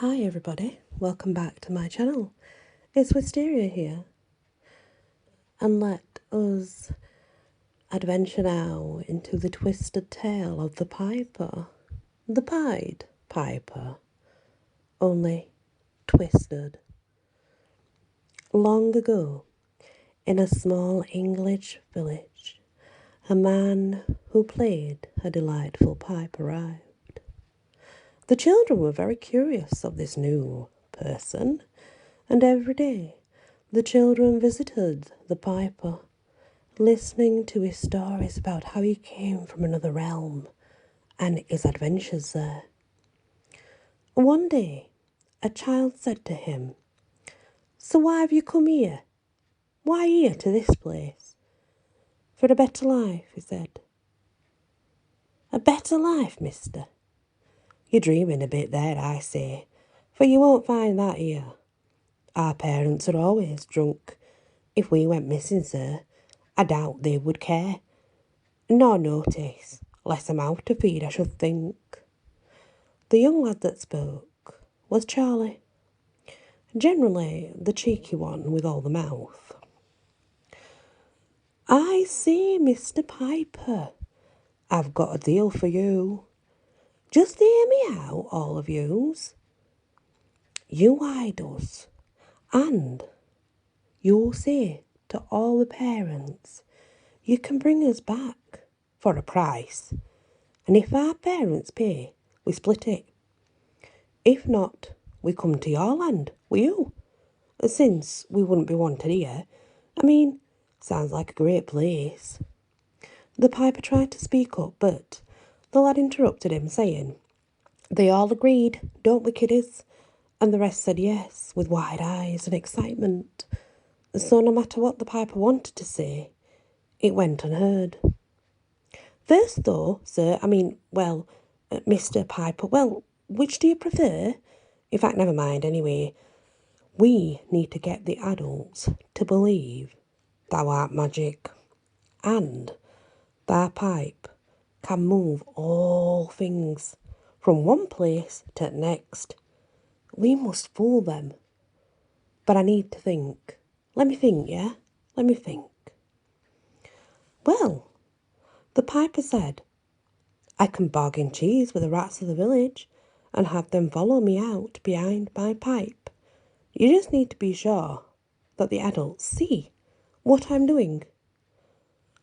Hi everybody, welcome back to my channel. It's Wisteria here, and let us adventure now into the twisted tale of the Piper. The Pied Piper, only twisted. Long ago, in a small English village, a man who played a delightful pipe arrived. The children were very curious of this new person, and every day the children visited the piper, listening to his stories about how he came from another realm and his adventures there. One day, a child said to him, "So why have you come here? Why here to this place?" "For a better life," he said. "A better life, mister? You're dreaming a bit there, I say, for you won't find that here. Our parents are always drunk. If we went missing, sir, I doubt they would care. Nor notice, less a mouth to feed, I should think." The young lad that spoke was Charlie, generally the cheeky one with all the mouth. "I say, Mr. Piper, I've got a deal for you. Just hear me out, all of yous. You hide us, and you'll say to all the parents you can bring us back for a price, and if our parents pay, we split it. If not, we come to your land with you, since we wouldn't be wanted here. Sounds like a great place." The piper tried to speak up, but the lad interrupted him, saying, "They all agreed, don't we, kiddies?" And the rest said yes, with wide eyes and excitement. So no matter what the piper wanted to say, it went unheard. "First though, sir, Mr. Piper, which do you prefer? In fact, never mind, anyway. We need to get the adults to believe thou art magic, and thy pipe can move all things from one place to the next. We must fool them. But I need to think. Let me think, yeah? Let me think." "Well," the piper said, "I can bargain cheese with the rats of the village and have them follow me out behind my pipe. You just need to be sure that the adults see what I'm doing."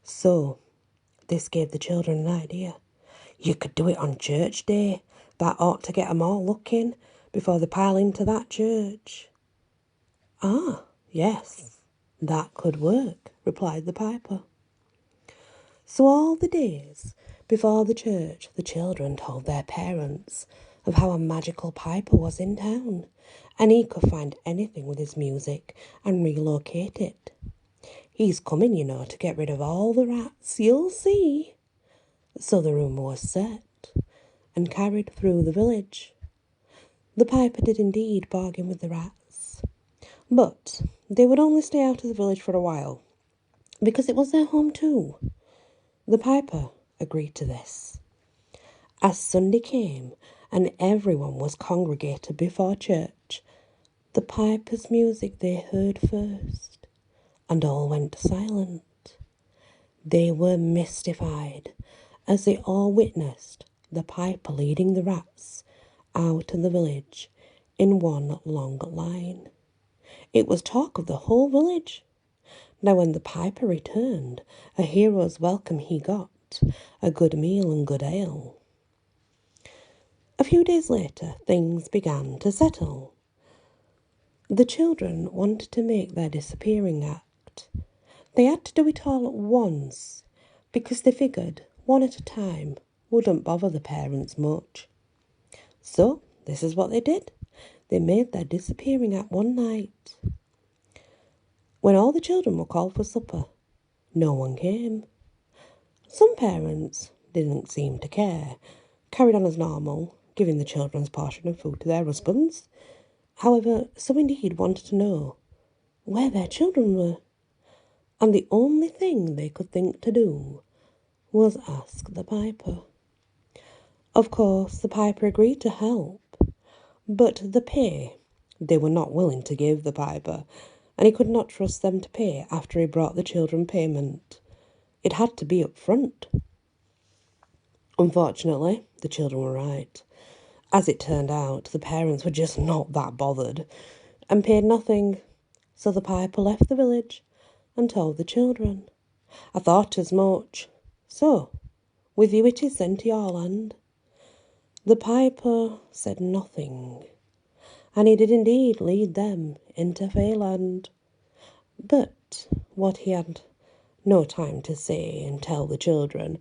So this gave the children an idea. "You could do it on church day. That ought to get 'em all looking before they pile into that church." "Ah, yes, that could work," replied the piper. So all the days before the church, the children told their parents of how a magical piper was in town, and he could find anything with his music and relocate it. "He's coming, to get rid of all the rats, you'll see." So the rumour was set and carried through the village. The piper did indeed bargain with the rats, but they would only stay out of the village for a while, because it was their home too. The piper agreed to this. As Sunday came and everyone was congregated before church, the piper's music they heard first, and all went silent. They were mystified as they all witnessed the piper leading the rats out of the village in one long line. It was talk of the whole village. Now when the piper returned, a hero's welcome he got, a good meal and good ale. A few days later, things began to settle. The children wanted to make their disappearing act. They had to do it all at once, because they figured one at a time wouldn't bother the parents much. So this is what they did. They made their disappearing act one night. When all the children were called for supper, no one came. Some parents didn't seem to care, carried on as normal, giving the children's portion of food to their husbands. However, some indeed wanted to know where their children were, and the only thing they could think to do was ask the piper. Of course, the piper agreed to help, But the pay they were not willing to give the piper, and he could not trust them to pay after he brought the children payment. It had to be up front. Unfortunately, the children were right. As it turned out, the parents were just not that bothered and paid nothing, so the piper left the village and told the children. I thought as much. So, with you it is then to your land. The piper said nothing, and he did indeed lead them into Fairyland. But what he had no time to say and tell the children,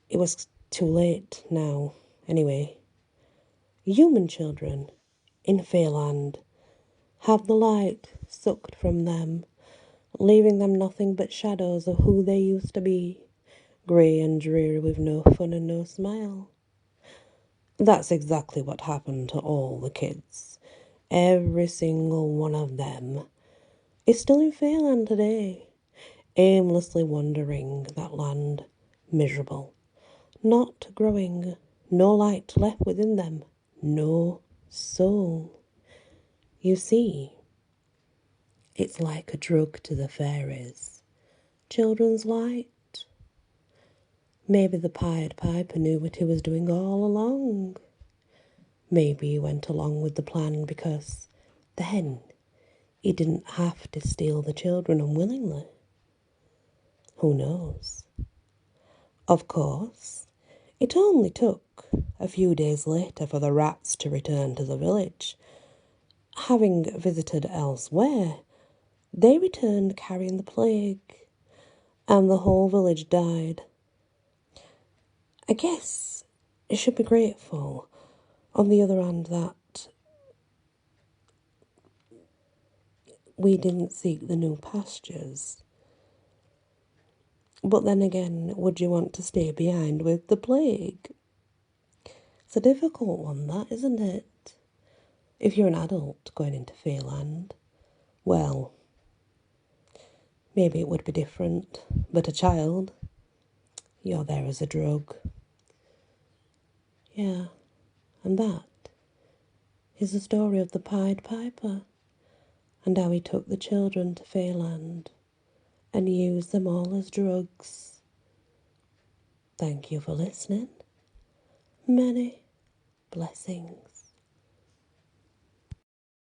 it was too late now. Anyway, human children in Fairyland have the light sucked from them, leaving them nothing but shadows of who they used to be, grey and dreary with no fun and no smile. That's exactly what happened to all the kids. Every single one of them is still in Fairyland today, aimlessly wandering that land, miserable, not growing, no light left within them, no soul. You see, it's like a drug to the fairies. Children's light. Maybe the Pied Piper knew what he was doing all along. Maybe he went along with the plan because then he didn't have to steal the children unwillingly. Who knows? Of course, it only took a few days later for the rats to return to the village. Having visited elsewhere, they returned carrying the plague, and the whole village died. I guess it should be grateful, on the other hand, that we didn't seek the new pastures. But then again, would you want to stay behind with the plague? It's a difficult one, that, isn't it? If you're an adult going into Fairyland, well, maybe it would be different. But a child, you're there as a drug. Yeah, and that is the story of the Pied Piper and how he took the children to Fairyland and used them all as drugs. Thank you for listening. Many blessings.